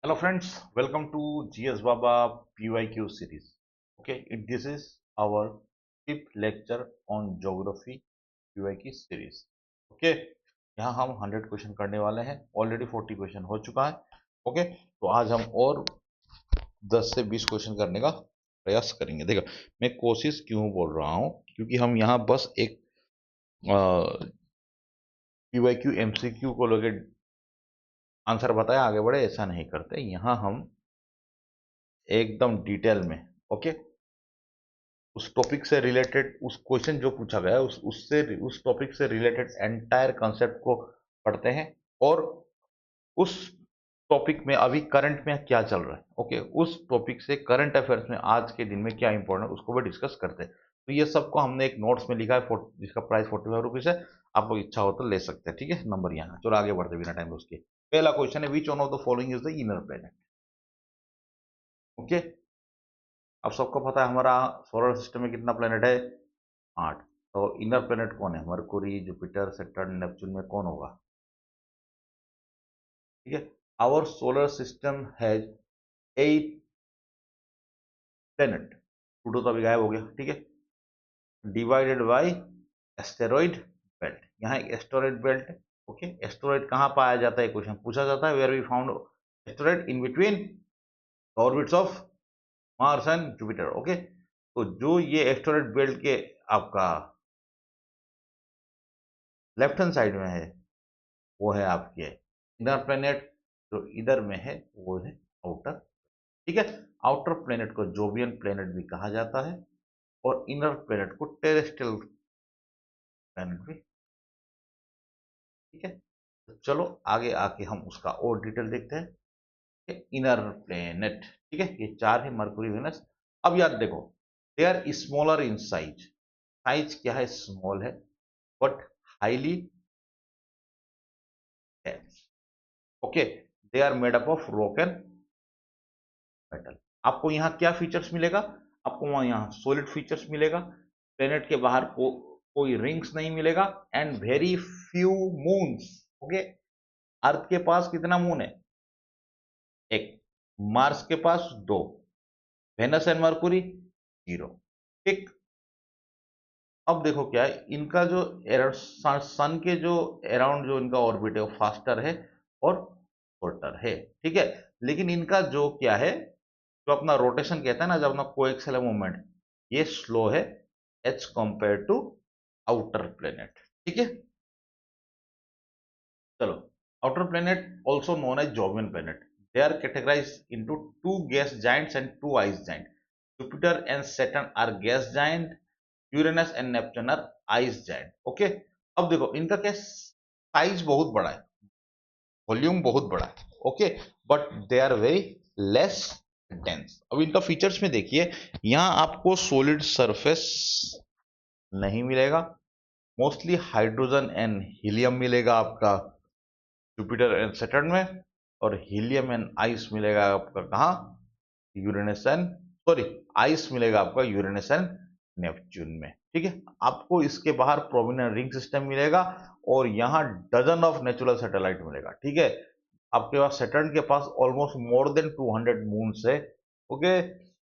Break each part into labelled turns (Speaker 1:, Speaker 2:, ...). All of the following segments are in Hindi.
Speaker 1: Hello friends, welcome to GS Baba PYQ series. Okay, this is our fifth lecture on geography PYQ series. Okay, यहाँ हम 100 क्वेश्चन करने वाले हैं. ऑलरेडी 40 क्वेश्चन हो चुका है. ओके, तो आज हम और 10 से 20 क्वेश्चन करने का प्रयास करेंगे. देखो, मैं कोशिश क्यों बोल रहा हूँ, क्योंकि हम यहाँ बस एक PYQ MCQ को लेकर आंसर बताया आगे बढ़े, ऐसा नहीं करते. यहाँ हम एकदम डिटेल में, ओके, उस टॉपिक से रिलेटेड, उस क्वेश्चन जो पूछा गया है उस टॉपिक से रिलेटेड एंटायर कॉन्सेप्ट को पढ़ते हैं. और उस टॉपिक में अभी करंट में क्या चल रहा है, ओके, उस टॉपिक से करंट अफेयर्स में आज के दिन में क्या इंपॉर्टेंट है उसको भी डिस्कस करते हैं. तो ये सबको हमने एक नोट्स में लिखा है, जिसका प्राइस 45 रुपीज है. आप लोग इच्छा हो तो ले सकते हैं. ठीक है, नंबर यहाँ. चलो आगे बढ़ते बिना टाइम उसके. पहला क्वेश्चन है, which one of the following is the inner planet. Okay, अब सबको पता है हमारा सोलर सिस्टम में कितना प्लेनेट है, 8. तो इनर प्लेनेट कौन है, मरकुरी, जुपिटर, सैटर्न, नेपच्यून में कौन होगा. ठीक है, our solar system has 8 planet. Pluto तो अभी गायब हो गया. ठीक है, डिवाइडेड बाय एस्टेरॉइड बेल्ट. यहाँ एक एस्टेरॉइड बेल्ट है. ओके, एस्टेरॉइड कहाँ पाया जाता है, क्वेश्चन पूछा जाता है. Where we found asteroid in between orbits of Mars and Jupiter. Okay, तो जो ये एस्टेरॉइड बेल्ट के आपका लेफ्ट हैंड साइड में है, वो है आपके इनर प्लेनेट. जो इधर में है वो है आउटर. ठीक है, आउटर प्लेनेट को जोवियन प्लेनेट भी कहा जाता है और इनर प्लेनेट को टेरेस्ट्रियल प्लेनेट भी. ठीक है, तो चलो आगे आके हम उसका और डिटेल देखते हैं. इनर प्लेनेट, ठीक है, ये 4 है, मरकुरी, वेनस. अब याद देखो, they are smaller in size. Size क्या है, स्मॉल है, but highly dense. Okay, they are made up of rock and metal. आपको यहाँ क्या फीचर्स मिलेगा, आपको वहां यहाँ सॉलिड फीचर्स मिलेगा. प्लेनेट के बाहर कोई रिंग्स नहीं मिलेगा. And very few moons. Okay, earth के पास कितना मून है, एक. मार्स के पास 2. Venus and Mercury 0. ठीक. अब देखो क्या है, इनका जो सन के जो अराउंड जो इनका ऑर्बिट है वो फास्टर है और शॉर्टर है. ठीक है, लेकिन इनका जो क्या है, जो अपना रोटेशन कहता है ना, जब अपना कोएक्सियल मूवमेंट, ये स्लो है as compare to outer planet. ठीक है, चलो. Outer planet also known as Jovian planet. They are categorize into 2 gas giants and 2 ice giant. Jupiter and Saturn are gas giant. Uranus and Neptune are ice giant. Okay, अब देखो इनका क्या, साइज बहुत बड़ा है, वॉल्यूम बहुत बड़ा है. Okay, but they are very less dense. अब इनका फीचर्स में देखिए, यहां आपको सॉलिड सरफेस नहीं मिलेगा. मोस्टली हाइड्रोजन एंड हीलियम मिलेगा आपका जुपिटर एंड सैटर्न में. और हीलियम एंड आइस मिलेगा आपका कहाँ, यूरेनस एंड, सॉरी, आइस मिलेगा आपका यूरेनस एंड नेपच्यून में. ठीक है, आपको इसके बाहर प्रोमिनेंट रिंग सिस्टम मिलेगा और यहाँ डजन ऑफ नेचुरल सैटेलाइट मिलेगा. ठीक है, आपके पास सैटर्न के पास ऑलमोस्ट मोर देन 200 मून्स है. ओके,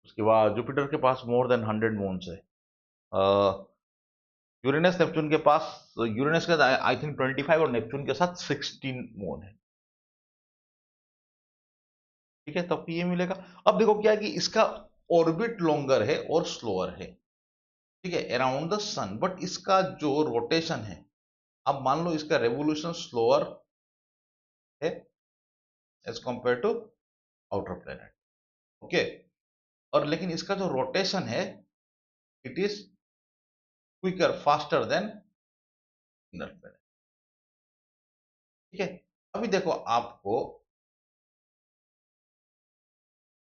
Speaker 1: उसके बाद जुपिटर के पास मोर देन 100 मून्स है. यूरेनस नेपच्यून के पास, यूरेनस का आई थिंक 25 और नेपच्यून के साथ 16 मून है. ठीक है, तब ये मिलेगा. अब देखो क्या है कि इसका ऑर्बिट लॉन्गर है और स्लोअर है. ठीक है, अराउंड द सन, बट इसका जो रोटेशन है, अब मान लो इसका रेवोल्यूशन स्लोअर है as compare to outer planet. Okay, और लेकिन इसका जो रोटेशन है, it is quicker, faster than inner planet. ठीक है, अभी देखो आपको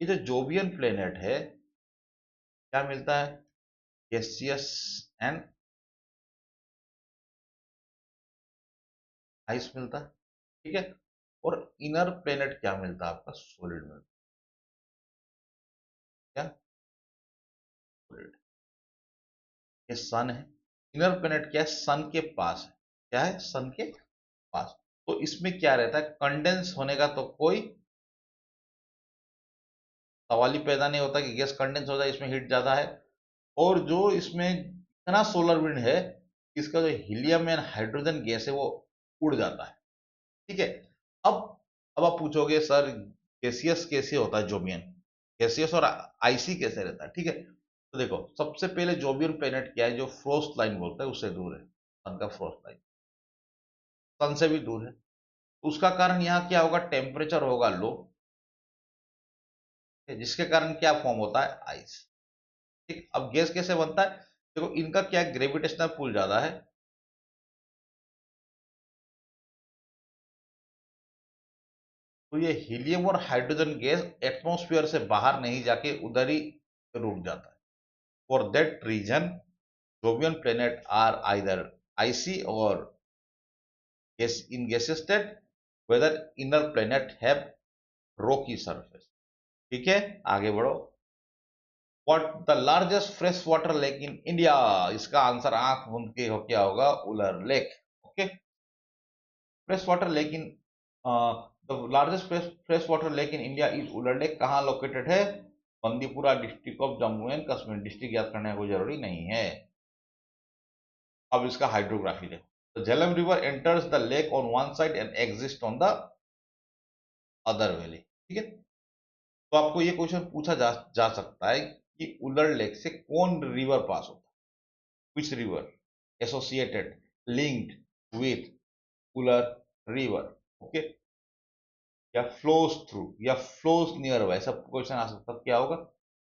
Speaker 1: ये जो जोवियन प्लेनेट है, क्या मिलता है, गैसियस एंड आइस मिलता है. ठीक है, और इनर प्लेनेट क्या मिलता है आपका, सॉलिड मिलता है. क्या, सॉलिड. ये सन है. इनर प्लेनेट क्या है, सन के पास है. क्या है, सन के पास. तो इसमें क्या रहता है, कंडेंस होने का तो कोई सवाल ही पैदा नहीं होता कि गैस कंडेंस हो जाए, इसमें हीट ज्यादा है। और जो इसमें इतना सोलर विंड है, इसका जो हीलियम एंड हाइड्रोजन गैस है वो उड़ जाता है। ठीक है। अब अब आप पूछोगे सर गैसियस कैसे होता है, जोबियन गैसियस और आईसी कैसे रहता है। ठीक है, तो देखो सबसे पहले जोबियन प्लेनेट क्या है, जो फ्रोस्ट लाइन बोलते हैं उससे दूर है, सन का फ्रोस्ट लाइन सन से भी दूर है। उसका कारण यहाँ क्या होगा, टेम्परेचर होगा लो, जिसके कारण क्या फॉर्म होता है, आइस। ठीक, अब गैस कैसे बनता है, देखो इनका क्या ग्रेविटेशनल पुल ज्यादा है, तो ये हीलियम और हाइड्रोजन गैस एटमॉस्फेयर से बाहर नहीं जाके उधर ही रुक जाता है। For that reason Jovian planet are either icy और gas in gaseous state, whether inner planet have rocky surface। ठीक है, आगे बढ़ो। What the largest fresh water lake in India, इसका आंसर आंख मूंद के हो क्या होगा, Wular lake. Okay, fresh water lake in the largest fresh water lake in India is Wular lake, कहाँ लोकेटेड है, Bandipora district of Jammu and Kashmir. District याद करने को जरूरी नहीं है। अब इसका हाइड्रोग्राफी देखो, Jhelum river enters the lake on one side and exist on the other valley. ठीक है, तो आपको ये क्वेश्चन पूछा जा सकता है कि उलर लेक से कौन रिवर पास होता है, which river associated linked with Wular river. Okay, या फ्लोज थ्रू या फ्लोज नियर बाय, सब क्वेश्चन आ सकता है, क्या होगा,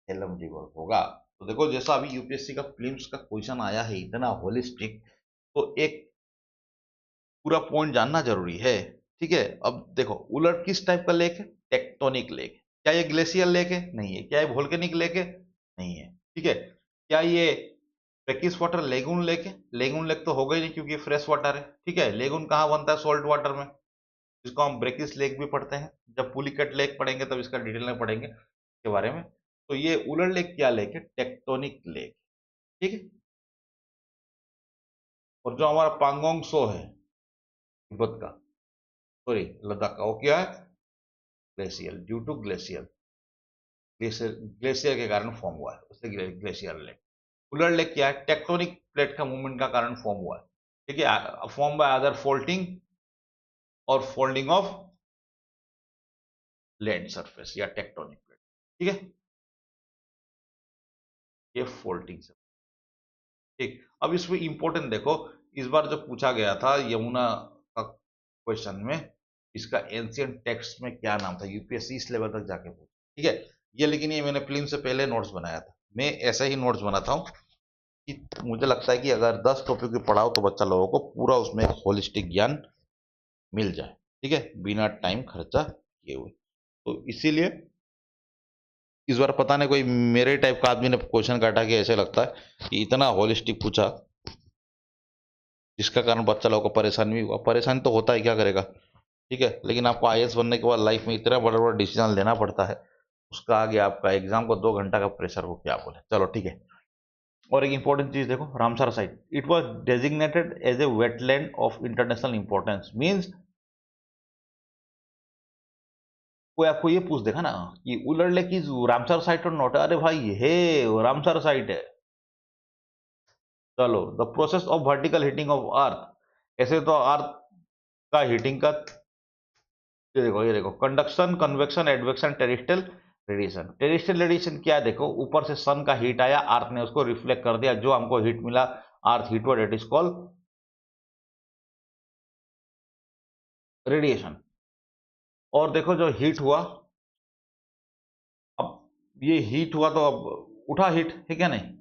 Speaker 1: झेलम रिवर होगा। तो देखो जैसा अभी यूपीएससी का प्रीलिम्स का क्वेश्चन आया है इतना होलिस्टिक, तो एक पूरा पॉइंट जानना जरूरी है। ठीक है, अब देखो उलट किस टाइप का लेक है, टेक्टोनिक लेक। क्या ये ग्लेशियर लेक है, नहीं है। क्या ये वोल्केनिक लेक है, नहीं है। ठीक है, क्या ये ब्रेकिश वाटर लेगून लेक है, लेगून लेक तो होगा ही नहीं क्योंकि फ्रेश वाटर है। ठीक है, लेगून कहाँ बनता है, सॉल्ट वाटर में, जिसको हम ब्रेकिश लेक भी पढ़ते हैं। जब पुलिकट लेक पढ़ेंगे तब इसका डिटेल में पढ़ेंगे के बारे में। तो ये उलर लेक क्या लेक है, टेक्टोनिक लेक। ठीक है, और जो हमारा पांगोंग सो है तिब्बत का, सॉरी लद्दाख का, वो क्या है, glacier, due to glacier, glacier ग्लेशियर के कारण फॉर्म हुआ है, उससे ग्लेशियर लेक। उलर लेक क्या है, टेक्टोनिक प्लेट का मूवमेंट का कारण फॉर्म हुआ है। ठीक है, फॉर्म बाय अदर फोल्डिंग और फोल्डिंग ऑफ लैंड सरफेस या टेक्टोनिक प्लेट। ठीक है, ये फोल्डिंग से। ठीक, अब इसमें इंपॉर्टेंट देखो, इस बार जो पूछा गया था यमुना का क्वेश्चन में, इसका एंशियंट टेक्स्ट में क्या नाम था, यूपीएससी इस लेवल तक जाके पूछा। ठीक है, ये लेकिन ये मैंने फिल्म से पहले नोट्स बनाया था, मैं ऐसे ही नोट्स बनाता हूँ कि मुझे लगता है कि अगर 10 टॉपिक भी पढ़ाओ तो बच्चा लोगों को पूरा उसमें होलिस्टिक ज्ञान मिल जाए। ठीक है, बिना टाइम खर्चा किए हुए। तो इसीलिए इस बार पता नहीं कोई मेरे टाइप का आदमी ने क्वेश्चन काटा कि ऐसे लगता है कि इतना होलिस्टिक पूछा, जिसका कारण बच्चा लोगों को परेशानी भी हुआ। परेशानी तो होता है, क्या करेगा। ठीक है, लेकिन आपको आईएएस बनने के बाद लाइफ में इतना बड़ा बड़ा डिसीजन लेना पड़ता है, उसका आगे आपका एग्जाम को 2 घंटा का प्रेशर को क्या बोले। चलो ठीक है, और एक इंपॉर्टेंट चीज देखो, Ramsar site it was designated as a wetland of international importance. Means कोई आपको ये पूछ देखा ना कि Wular lake is Ramsar site or not, अरे भाई हे रामसर साइट है। चलो, the process of vertical heating of earth, ऐसे तो अर्थ का हीटिंग का, ये देखो conduction, convection, advection, terrestrial radiation. Terrestrial radiation क्या है, देखो ऊपर से सन का हीट आया, अर्थ ने उसको रिफ्लेक्ट कर दिया, जो हमको हीट मिला earth heat word, it is called radiation. और देखो जो हीट हुआ, अब ये हीट हुआ तो अब उठा हीट, ठीक है नहीं,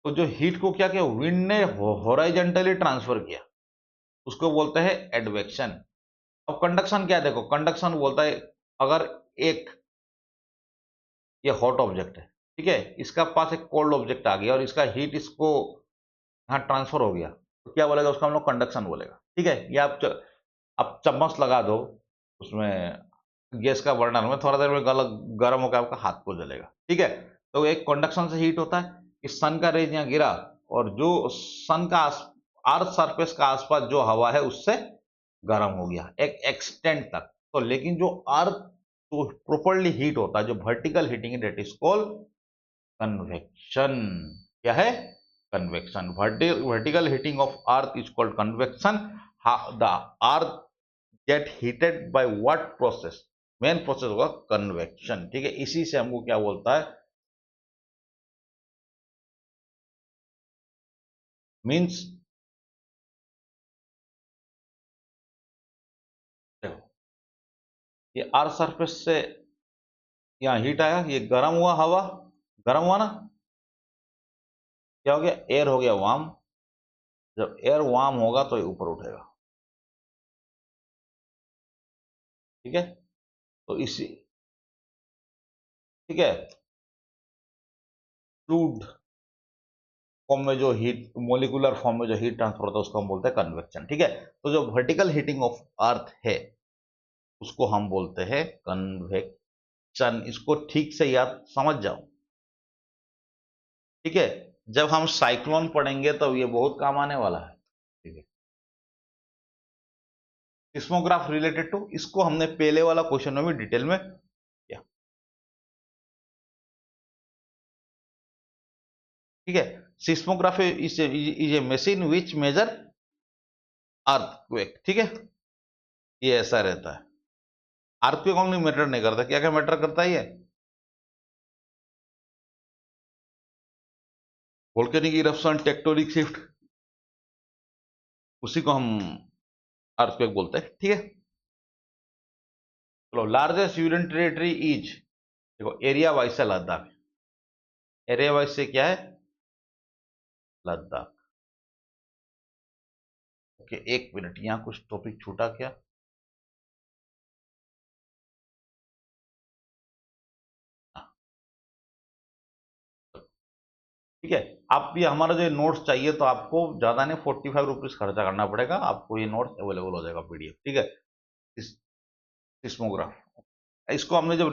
Speaker 1: तो जो हीट को क्या किया, विंड ने हॉराइजेंटली ट्रांसफर किया, उसको बोलते हैं एडवेक्शन। अब कंडक्शन क्या है, देखो कंडक्शन बोलता है अगर एक ये हॉट ऑब्जेक्ट है, ठीक है, इसका पास एक कोल्ड ऑब्जेक्ट आ गया और इसका हीट इसको यहाँ ट्रांसफर हो गया, तो क्या बोलेगा, उसका हम लोग कंडक्शन बोलेगा। ठीक है, ये आप चम्मच लगा दो उसमें गैस का बर्नर में, थोड़ा देर में गर्म होकर आपका हाथ को जलेगा। ठीक है, तो एक कंडक्शन से हीट होता है कि सन का रेज यहाँ गिरा और जो सन का अर्थ सरफेस का आसपास जो हवा है उससे गर्म हो गया एक एक्सटेंट तक। तो लेकिन जो अर्थ तो प्रॉपरली हीट होता है, जो वर्टिकल हीटिंग है दैट इज कॉल्ड कन्वेक्शन। क्या है? Convection. Vertical heating of earth is called convection. The earth gate heated by what process? Main process होगा कन्वेक्शन। ठीक है, इसी से हमको क्या बोलता है, मीन्स ये अर्थ सरफेस से यहाँ हीट आया, ये गर्म हुआ, हवा गर्म हुआ ना, क्या हो गया? एयर हो गया वार्म। जब एयर वार्म होगा तो ये ऊपर उठेगा। ठीक है, तो इसी, ठीक है, फ्लूइड फॉर्म में जो हीट, मोलिकुलर फॉर्म में जो हीट ट्रांसफर होता है उसको हम बोलते हैं कन्वेक्शन। ठीक है, तो जो वर्टिकल हीटिंग ऑफ अर्थ है उसको हम बोलते हैं कन्वेक्शन। इसको ठीक से याद समझ जाओ। ठीक है, जब हम साइक्लोन पढ़ेंगे तब ये बहुत काम आने वाला है। ठीक है, सिस्मोग्राफ रिलेटेड टू, इसको हमने पहले वाला क्वेश्चन में भी डिटेल में किया। ठीक है, seismograph is a machine which measure earthquake. ठीक है, ये ऐसा रहता है। अर्थक्वेक ओनली मैटर नहीं करता, क्या क्या मैटर करता है ये? वोल्केनिक इरप्शन, टेक्टोनिक शिफ्ट, उसी को हम अर्थक्वेक बोलते हैं। ठीक है, चलो, लार्जेस्ट यूनियन टेरिटरी इज, देखो एरिया वाइज से लद्दाख, एरिया वाइज से क्या है? लद्दाख। ओके, एक मिनट, यहां कुछ टॉपिक छूटा क्या? हाँ, ठीक है। आप भी हमारा जो नोट्स चाहिए तो आपको ज्यादा नहीं, 45 रुपीज खर्चा करना पड़ेगा, आपको ये नोट्स अवेलेबल हो जाएगा पीडीएफ। ठीक है, सिस्मोग्राफ, इसको हमने जब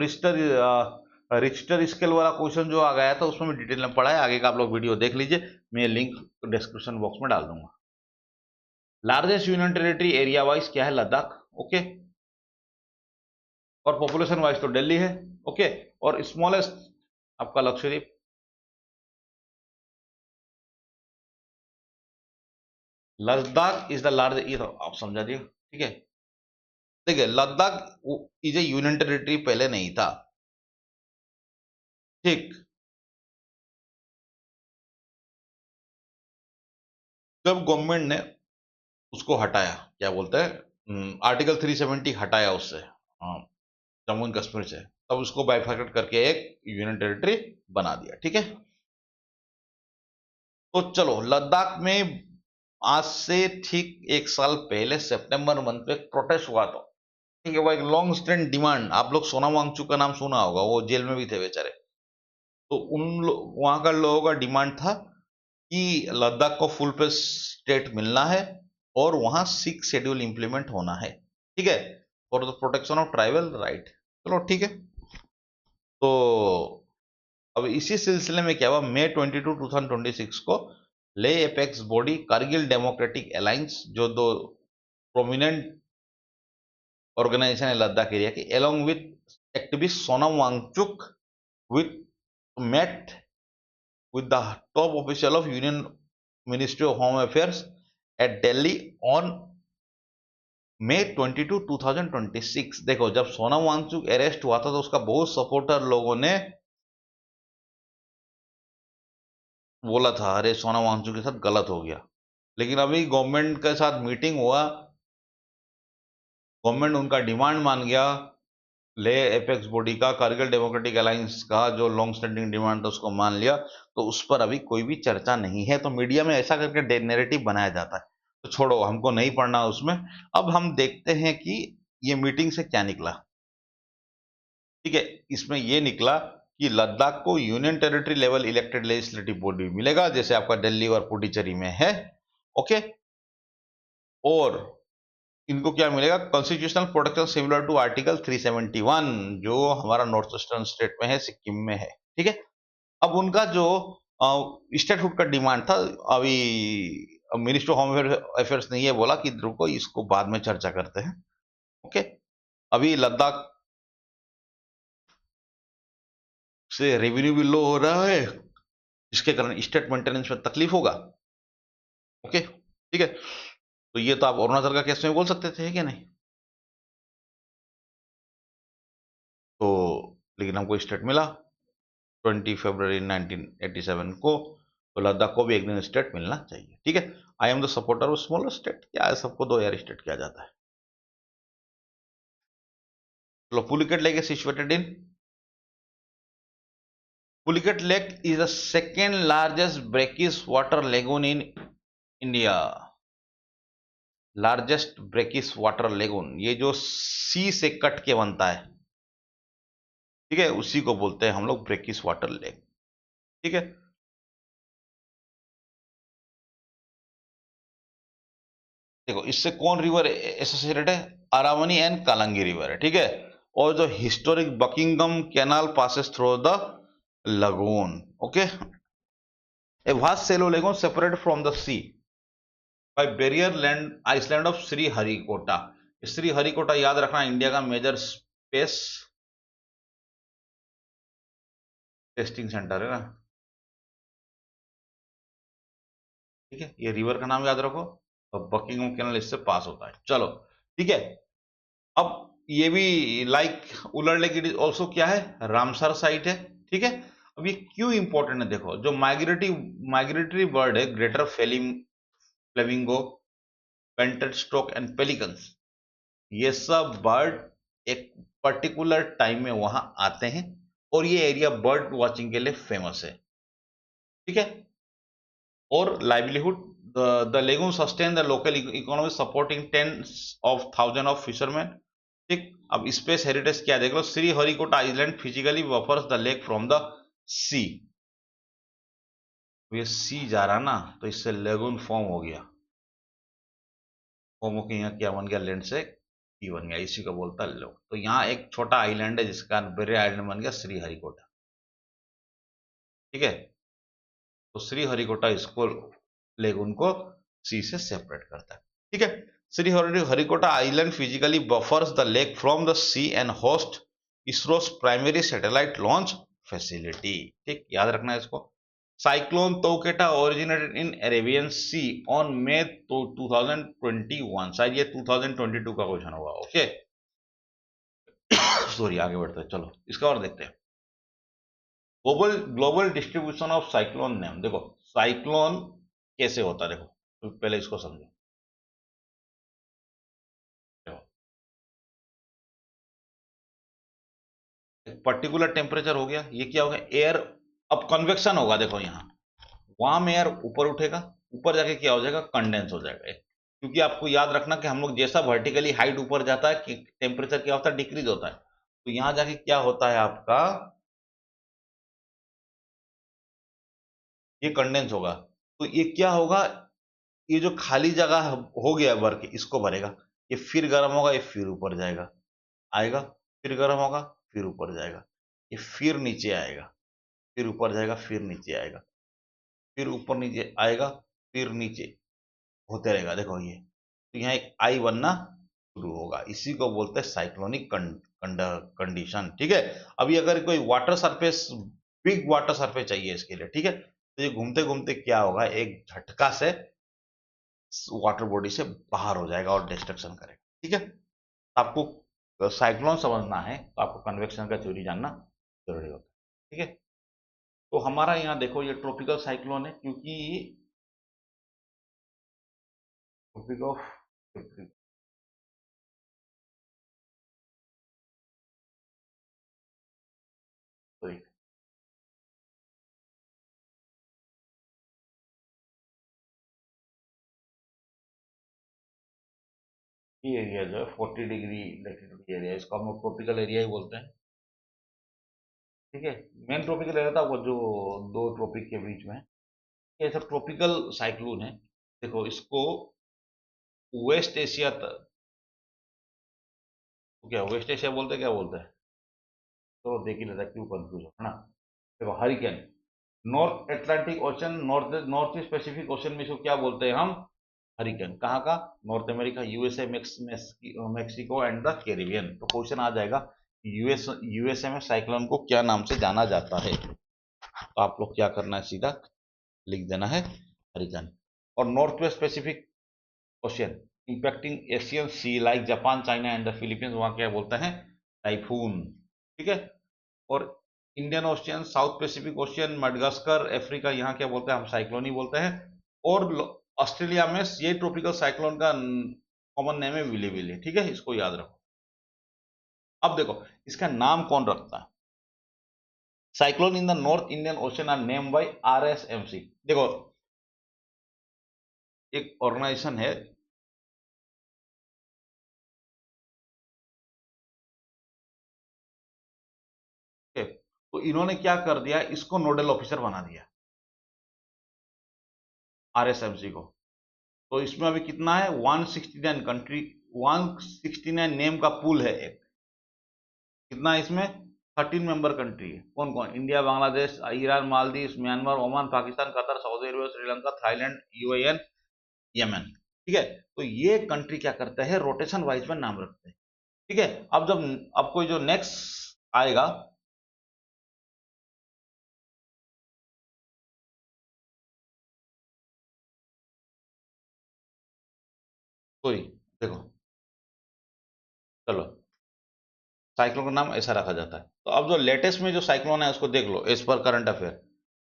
Speaker 1: रिक्टर स्केल वाला क्वेश्चन जो आ गया था उसमें भी डिटेल में पढ़ा है, आगे का आप लोग वीडियो देख लीजिए, मैं लिंक डिस्क्रिप्शन बॉक्स में डाल दूंगा। Largest union territory area wise क्या है? लद्दाख। ओके, और पॉपुलेशन वाइज तो दिल्ली है। ओके, और स्मॉलेस्ट आपका Lakshadweep. Ladakh is the large, ये तो आप समझा दिए। ठीक है, देखिए Ladakh is A union territory पहले नहीं था। ठीक, जब गवर्नमेंट ने उसको हटाया, क्या बोलते हैं, आर्टिकल 370 हटाया उससे, जम्मू एंड कश्मीर से, तब उसको बाइफर्केट करके एक यूनियन टेरिटरी बना दिया। ठीक है, तो चलो, लद्दाख में आज से ठीक एक साल पहले सितंबर मंथ में प्रोटेस्ट हुआ था। ठीक है, वो एक लॉन्ग स्टैंड डिमांड, आप लोग सोना वांगचुक का नाम सुना होगा, वो जेल में भी थे बेचारे। तो वहां का लोगों का डिमांड था कि लद्दाख को फुल पे स्टेट मिलना है और वहां 6 शेड्यूल इंप्लीमेंट होना है। ठीक है, for the protection of tribal right. चलो ठीक है, तो अब इसी सिलसिले में क्या हुआ, मई 22 2026 को Leh Apex Body Kargil Democratic Alliance, जो दो प्रोमिनेंट ऑर्गेनाइजेशन है लद्दाख एरिया की, along with activist Sonam Wangchuk, with met with the top official of Union Ministry of Home Affairs at Delhi on May 22 2026। देखो, जब सोनम वांगचुक अरेस्ट हुआ था तो उसका बहुत सपोर्टर लोगों ने बोला था अरे सोनम वांगचुक के साथ गलत हो गया, लेकिन अभी गवर्नमेंट के साथ मीटिंग हुआ, गवर्नमेंट उनका डिमांड मान गया, ले एपेक्स बॉडी का, कारगिल डेमोक्रेटिक अलायंस का जो लॉन्ग स्टैंडिंग डिमांड था उसको मान लिया, तो उस पर अभी कोई भी चर्चा नहीं है। तो मीडिया में ऐसा करके नैरेटिव बनाया जाता है, तो छोड़ो, हमको नहीं पढ़ना उसमें। अब हम देखते हैं कि ये मीटिंग से क्या निकला। ठीक है, इसमें ये निकला कि लद्दाख को union territory level elected legislative body मिलेगा, जैसे आपका दिल्ली और पुडुचेरी में है। ओके, और इनको क्या मिलेगा? Constitutional protection similar to article 371, जो हमारा नॉर्थ ईस्टर्न स्टेट में है, सिक्किम में है। ठीक है, अब उनका जो स्टेटहुड का डिमांड था, अभी मिनिस्टर होम अफेयर्स ने ये बोला कि रुको, इसको बाद में चर्चा करते हैं। ओके, अभी लद्दाख से रेवेन्यू भी लो हो रहा है, जिसके कारण स्टेट मेंटेनेंस में तकलीफ होगा। ओके, ठीक है। तो ये तो आप अरुणाचल का केस में बोल सकते थे, क्या नहीं? तो लेकिन हमको स्टेट मिला 20 फरवरी 1987 को, तो लद्दाख को भी एक दिन स्टेट मिलना चाहिए। ठीक है, I am the supporter of smaller state. क्या है, सबको 2 यार स्टेट किया जाता है। चलो, Pulicat lake is situated in Pulicat Lake is the second largest brackish water lagoon in India. Largest brackish water lagoon, ये जो सी से कट के बनता है, ठीक है, उसी को बोलते हैं हम लोग ब्रेकिश वाटर लेक। ठीक है, देखो इससे कौन रिवर एसोसिएटेड है? अरावनी एंड कालंगी रिवर है। ठीक है, और जो historic Buckingham Canal passes through the lagoon. Okay, a vast shallow lagoon separate from the sea by barrier land island of Sriharikota. Sriharikota याद रखना, इंडिया का मेजर स्पेस टेस्टिंग सेंटर है ना। ठीक है, ये रिवर का नाम याद रखो, और बकिंगम कैनाल इससे पास होता है। चलो, ठीक है। अब ये भी like Wular lake, it is also क्या है, रामसर साइट है। ठीक है, अब ये क्यों इंपॉर्टेंट है, देखो जो माइग्रेटरी बर्ड है, greater flamingo, painted stock and pelicans, ये सब बर्ड एक पर्टिकुलर टाइम में वहां आते हैं, और ये एरिया बर्ड वॉचिंग के लिए फेमस है। ठीक है, और livelihood, the lagoon sustain the local economy supporting tens of thousand of fishermen. ठीक, अब स्पेस हेरिटेज क्या देख लो, Shri Harikota island physically buffers the lake from the sea. ये सी जा रहा ना, तो इससे लेगून फॉर्म हो गया, फॉर्म होकर यहाँ क्या बन गया, लैंड से सी बन गया, इसी को बोलता है लेक। तो यहाँ एक छोटा आइलैंड है जिसका बड़े आइलैंड बन गया श्री हरिकोटा। ठीक है, तो श्री हरिकोटा इसको लेगून को सी से सेपरेट करता है। ठीक है, Shri Harikota island physically buffers the lake from the sea and host ISRO's primary satellite launch facility. ठीक, याद रखना है इसको। Cyclone Tauktae originated in Arabian sea on May 2021। शायद ये 2022 का क्वेश्चन होगा। ओके, सॉरी, आगे बढ़ते हैं। चलो इसका और देखते हैं। Global distribution of cyclone name. देखो साइक्लोन कैसे होता है, देखो तो पहले इसको समझो। एक पर्टिकुलर टेम्परेचर हो गया, ये क्या होगा, एयर, अब कन्वेक्शन होगा। देखो यहाँ, वहां में एयर ऊपर उठेगा, ऊपर जाके क्या हो जाएगा, कंडेंस हो जाएगा। क्योंकि आपको याद रखना कि हम लोग जैसा वर्टिकली हाइट ऊपर जाता है कि टेम्परेचर क्या होता है, डिक्रीज होता है। तो यहां जाके क्या होता है आपका, ये कंडेंस होगा। तो ये क्या होगा, ये जो खाली जगह हो गया वर्क, इसको भरेगा। ये फिर गर्म होगा, ये फिर ऊपर जाएगा, आएगा, फिर गर्म होगा, फिर ऊपर जाएगा, ये फिर नीचे आएगा, फिर ऊपर जाएगा, फिर नीचे आएगा, फिर ऊपर नीचे आएगा, फिर नीचे होते रहेगा। देखो ये, तो यहाँ एक आई बनना शुरू होगा, इसी को बोलते हैं साइक्लोनिक कंडीशन। ठीक है, अभी अगर कोई water surface, big water surface चाहिए इसके लिए, ठीक है, तो ये घूमते घूमते क्या होगा, एक झटका से वाटर बॉडी से बाहर हो जाएगा और डिस्ट्रक्शन करेगा। ठीक है, आपको साइक्लोन समझना है तो आपको कन्वेक्शन का थ्योरी जानना जरूरी होता है। ठीक है, तो हमारा यहाँ देखो ये ट्रॉपिकल साइक्लोन है, क्योंकि ट्रॉपिक ऑफ, सॉरी, ये एरिया जो है 40 डिग्री लेटीट्यूड एरिया, इसको हम लोग ट्रॉपिकल एरिया ही बोलते हैं। ठीक है, मेन ट्रॉपिकल एरिया था वो जो दो ट्रॉपिक के बीच में, ये सब ट्रॉपिकल साइक्लोन है। देखो इसको वेस्ट एशिया क्या वेस्ट एशिया बोलते हैं, क्या बोलते हैं, तो देख ही लेता क्यों कंफ्यूज है ना। देखो hurricane, north Atlantic ocean, north east Pacific ocean में इसको क्या बोलते हैं हम, हरिकेन। कहाँ का, north America, USA, Mexico and the Caribbean. तो क्वेश्चन आ जाएगा यूएसए में साइक्लोन को क्या नाम से जाना जाता है? तो आप लोग क्या करना है, सीधा लिख देना है हरिकेन। और north west Pacific Ocean impacting Asian sea like Japan, China and the Philippines, वहां क्या बोलते हैं, टाइफून। ठीक है। और Indian Ocean, South Pacific Ocean, Madagascar, Africa, यहाँ क्या बोलते हैं, हम साइक्लोन ही बोलते हैं। और ऑस्ट्रेलिया में ये ट्रॉपिकल साइक्लोन का कॉमन नेम है विले विले। ठीक है, इसको याद रखो। अब देखो इसका नाम कौन रखता है। Cyclone in the North Indian Ocean are name by RSMC। देखो एक ऑर्गेनाइजेशन है, तो इन्होंने क्या कर दिया, इसको नोडल ऑफिसर बना दिया RSMC को। तो इसमें अभी कितना है, 169 कंट्री, 169 नेम का पूल है एक। कितना है इसमें, 13 मेंबर कंट्री है। कौन कौन, India, Bangladesh, Iran, Maldives, Myanmar, Oman, Pakistan, Qatar, Saudi Arabia, Sri Lanka, Thailand, UAE, Yemen. ठीक है। तो ये कंट्री क्या करते हैं, रोटेशन वाइज में नाम रखते हैं। ठीक है। अब जब अब कोई जो नेक्स्ट आएगा, कोई देखो, चलो साइक्लोन का नाम ऐसा रखा जाता है। तो अब जो लेटेस्ट में जो साइक्लोन है उसको देख लो एज पर current affair.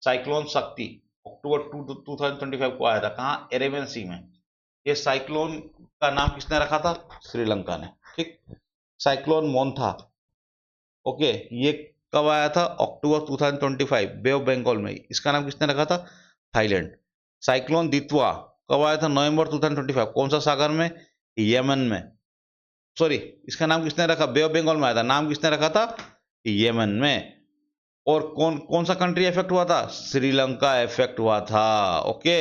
Speaker 1: Cyclone Shakti October 2025 को आया था, कहाँ, अरेबियन सी में। ये साइक्लोन का नाम किसने रखा था, श्रीलंका ने। ठीक। साइक्लोन मोन्था, ओके, ये कब आया था, अक्टूबर 2025, बे ऑफ बंगाल में। इसका नाम किसने रखा था, थाईलैंड। साइक्लोन दितवा कब आया था, नवंबर 2025, कौन सा सागर में, यमन में। सॉरी, इसका नाम किसने रखा, बे ऑफ बंगाल में आया था, नाम किसने रखा था, यमन में। और कौन कौन सा कंट्री इफेक्ट हुआ था, श्रीलंका इफेक्ट हुआ था। ओके,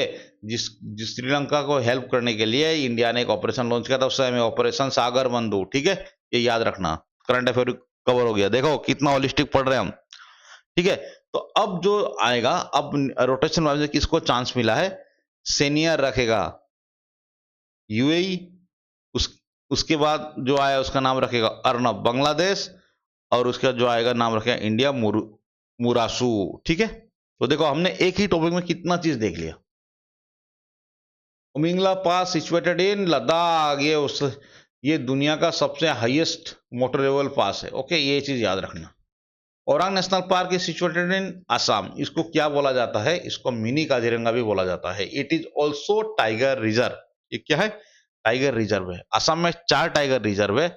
Speaker 1: जिस श्रीलंका को हेल्प करने के लिए इंडिया ने एक ऑपरेशन लॉन्च किया था, उस समय ऑपरेशन सागर बंधु। ठीक है, ये याद रखना। करंट अफेयर कवर हो गया, देखो कितना होलिस्टिक पढ़ रहे हैं हम। ठीक है। तो अब जो आएगा, अब रोटेशन वाइज में किसको चांस मिला है, सीनियर रखेगा UAE, उस उसके बाद जो आया उसका नाम रखेगा अर्नब, बांग्लादेश। और उसका जो आएगा नाम रखेगा इंडिया, मुरासू। ठीक है। तो देखो हमने एक ही टॉपिक में कितना चीज देख लिया। उमिंगला पास सिचुएटेड इन लद्दाख, ये दुनिया का सबसे हाईएस्ट मोटरेबल पास है। ओके, ये चीज याद रखना। Orang national park is situated in Assam. इसको क्या बोला जाता है, इसको मिनी काजीरंगा भी बोला जाता है। It is also tiger reserve. ये क्या है, टाइगर रिजर्व है। असम में 4 टाइगर रिजर्व है।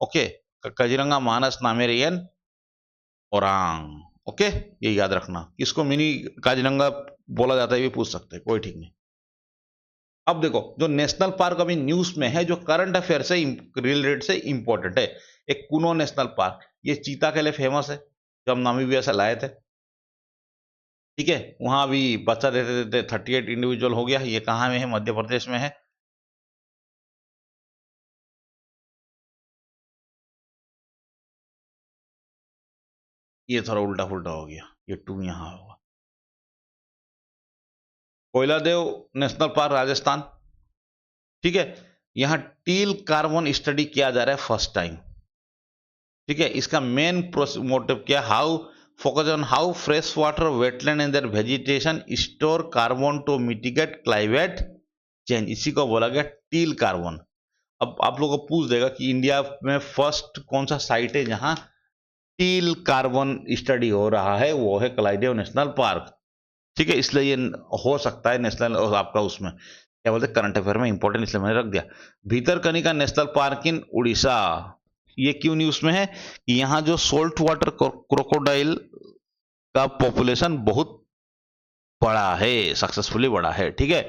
Speaker 1: ओके, काजीरंगा, मानस, नामेरियन, ओरांग। ओके, ये याद रखना। किसको मिनी काजीरंगा बोला जाता है ये पूछ सकते हैं, कोई ठीक नहीं। अब देखो जो नेशनल पार्क अभी न्यूज में है, जो करंट अफेयर से रिलेटेड से इंपॉर्टेंट है, एक कुनो नेशनल पार्क, ये चीता के लिए फेमस है, जो हम नामीबिया से लाए थे। ठीक है, वहां भी बच्चा देते देते 38 इंडिविजुअल हो गया। ये कहाँ में है, मध्य प्रदेश में है। ये थोड़ा उल्टा फुल्टा हो गया, ये 2 यहाँ होगा। कोयलादेव नेशनल पार्क, राजस्थान। ठीक है, यहाँ टील कार्बन स्टडी किया जा रहा है फर्स्ट टाइम। ठीक है, इसका मेन मोटिव क्या, how focus on how fresh water, wetland and their vegetation store carbon to mitigate climate change. इसी को बोला गया टील कार्बन। अब आप लोगों को पूछ देगा कि इंडिया में फर्स्ट कौन सा साइट है जहां टील कार्बन स्टडी हो रहा है, वो है कलाइडेव नेशनल पार्क। ठीक है, इसलिए ये हो सकता है नेशनल आपका उसमें क्या बोलते हैं करंट अफेयर में इंपॉर्टेंट, इसलिए मैंने रख दिया। भीतरकनिका नेशनल पार्क इन उड़ीसा, ये क्यों न्यूज में है कि यहाँ जो सोल्ट वाटर क्रोकोडाइल का पॉपुलेशन बहुत बड़ा है, सक्सेसफुली बड़ा है। ठीक है।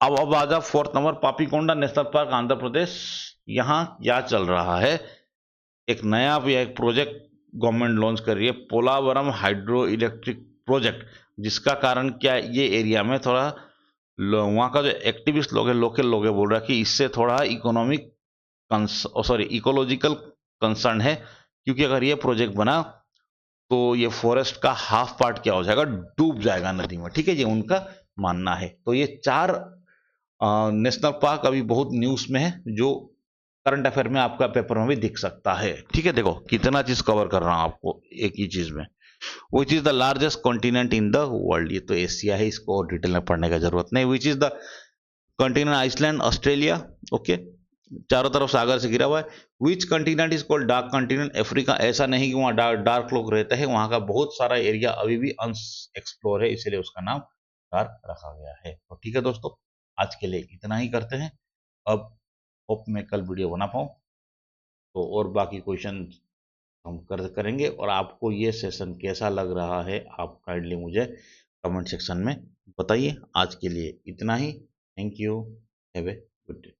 Speaker 1: अब आजा 4th number, Papikonda national park, Andhra Pradesh. यहाँ क्या चल रहा है, एक नया एक प्रोजेक्ट गवर्नमेंट लॉन्च कर रही है, पोलावरम हाइड्रो इलेक्ट्रिक प्रोजेक्ट। जिसका कारण क्या है, ये एरिया में थोड़ा वहाँ का जो एक्टिविस्ट लोग है, लोकल लोग है, बोल रहा है कि इससे थोड़ा इकोनॉमिक इकोलॉजिकल कंसर्न है। क्योंकि अगर ये प्रोजेक्ट बना तो ये फॉरेस्ट का हाफ पार्ट क्या हो जाएगा, डूब जाएगा नदी में। ठीक है, ये उनका मानना है। तो ये 4 नेशनल पार्क अभी बहुत न्यूज में है, जो करंट अफेयर में आपका पेपर में भी दिख सकता है। ठीक है, देखो कितना चीज कवर कर रहा हूं आपको एक ही चीज में। विच is the largest continent in the world, ये तो एशिया है, इसको डिटेल में पढ़ने की जरूरत नहीं। Which is the continent, Iceland, Australia, okay, चारों तरफ सागर से घिरा हुआ है। Which continent is called dark continent, Africa, ऐसा नहीं कि वहां डार्क लोग रहते हैं, वहां का बहुत सारा एरिया अभी भी अनएक्सप्लोर है, इसलिए उसका नाम डार्क रखा गया है। तो ठीक है दोस्तों, आज के लिए इतना ही करते हैं। अब होप मैं कल वीडियो बना पाऊँ, तो और बाकी क्वेश्चन हम करेंगे। और आपको ये सेशन कैसा लग रहा है आप काइंडली मुझे कमेंट सेक्शन में बताइए। आज के लिए इतना ही। Thank you, have a good day.